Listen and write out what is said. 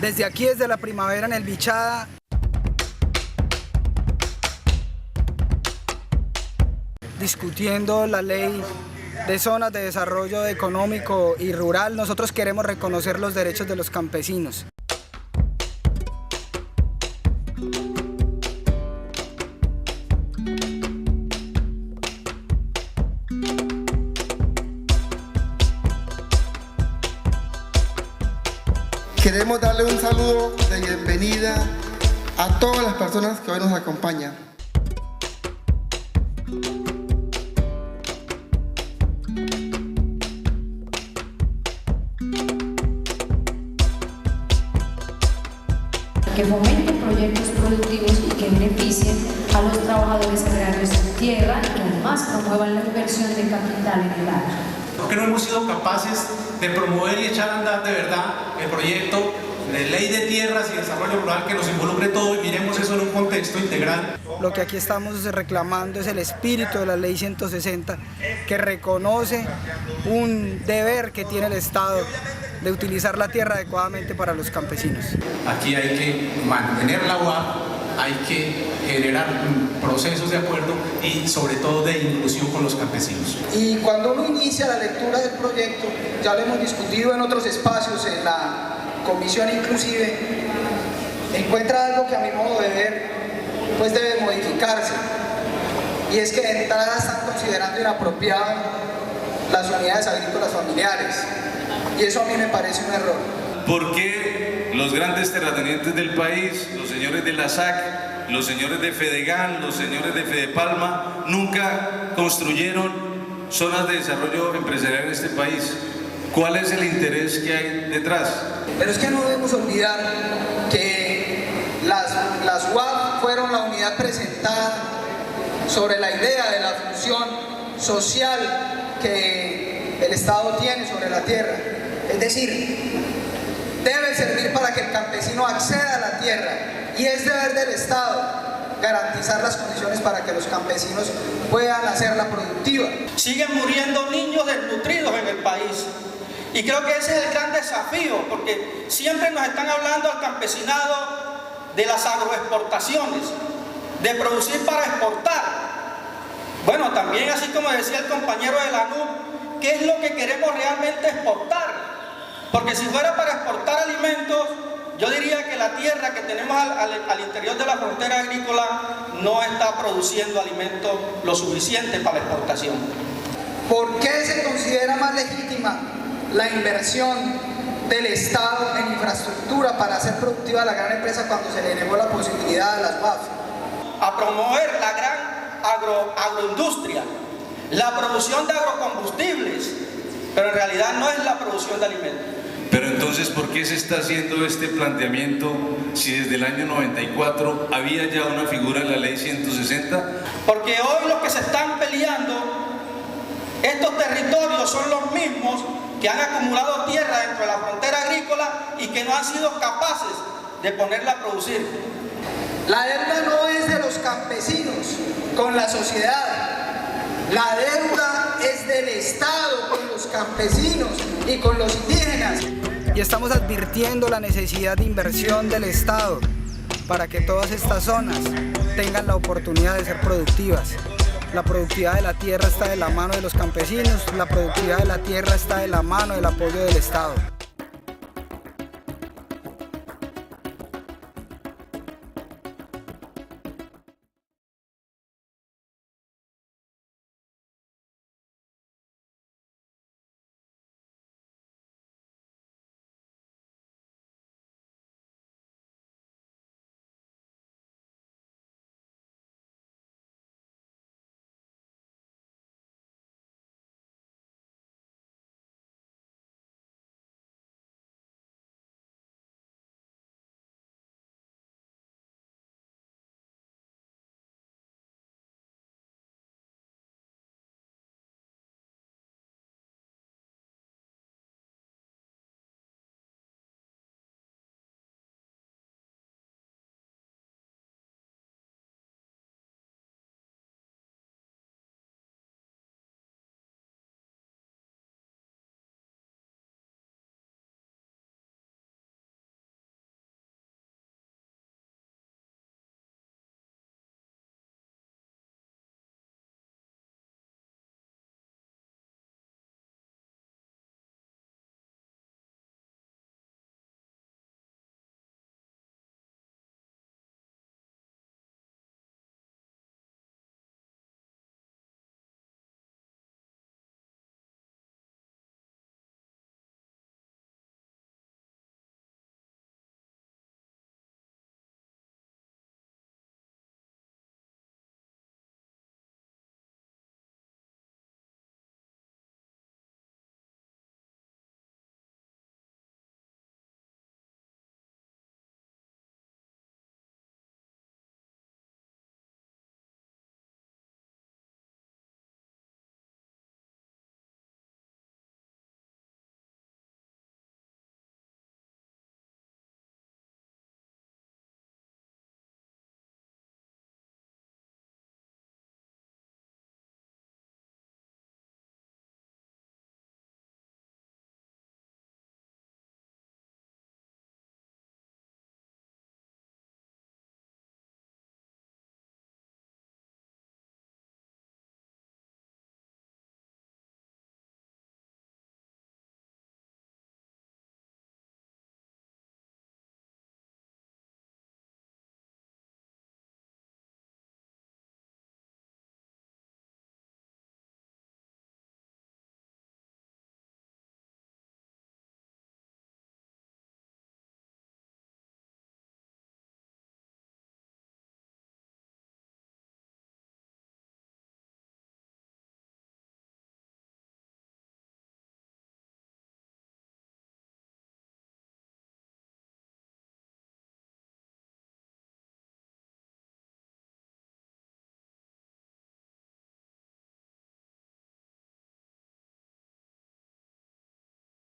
Desde aquí, desde la primavera en el Bichada, discutiendo la ley de zonas de desarrollo económico y rural, nosotros queremos reconocer los derechos de los campesinos. Queremos darle un saludo de bienvenida a todas las personas que hoy nos acompañan. Que fomenten proyectos productivos y que beneficien a los trabajadores agrarios en tierra y que además promuevan la inversión de capital en el área. ¿Por qué no hemos sido capaces de promover y echar a andar de verdad el proyecto de ley de tierras y desarrollo rural que nos involucre todo y miremos eso en un contexto integral? Lo que aquí estamos reclamando es el espíritu de la ley 160, que reconoce un deber que tiene el Estado de utilizar la tierra adecuadamente para los campesinos. Aquí hay que mantener la UAP, hay que generar procesos de acuerdo y sobre todo de inclusión con los campesinos. Y cuando uno inicia la lectura del proyecto, ya lo hemos discutido en otros espacios, en la comisión inclusive, encuentra algo que a mi modo de ver pues debe modificarse, y es que de entrada están considerando inapropiado las unidades agrícolas familiares, y eso a mí me parece un error. ¿Por qué los grandes terratenientes del país, los señores de la SAC, los señores de Fedegan, los señores de Fedepalma, nunca construyeron zonas de desarrollo empresarial en este país? ¿Cuál es el interés que hay detrás? Pero es que no debemos olvidar que las UAP fueron la unidad presentada sobre la idea de la función social que el Estado tiene sobre la tierra. Es decir, debe servir para que el campesino acceda a la tierra, y es deber del Estado garantizar las condiciones para que los campesinos puedan hacerla productiva. Siguen muriendo niños desnutridos en el país, y creo que ese es el gran desafío, porque siempre nos están hablando al campesinado de las agroexportaciones, de producir para exportar. Bueno, también así como decía el compañero de la NUP, ¿qué es lo que queremos realmente exportar? Porque si fuera para exportar alimentos, yo diría que la tierra que tenemos al interior de la frontera agrícola no está produciendo alimentos lo suficiente para la exportación. ¿Por qué se considera más legítima la inversión del Estado en infraestructura para hacer productiva la gran empresa cuando se le negó la posibilidad a las UAF? A promover la gran agroindustria, la producción de agrocombustibles, pero en realidad no es la producción de alimentos. Pero entonces, ¿por qué se está haciendo este planteamiento si desde el año 94 había ya una figura en la ley 160? Porque hoy los que se están peleando estos territorios son los mismos que han acumulado tierra dentro de la frontera agrícola y que no han sido capaces de ponerla a producir. La deuda no es de los campesinos con la sociedad. La deuda es del Estado con los campesinos y con los indígenas. Y estamos advirtiendo la necesidad de inversión del Estado para que todas estas zonas tengan la oportunidad de ser productivas. La productividad de la tierra está de la mano de los campesinos, la productividad de la tierra está de la mano del apoyo del Estado.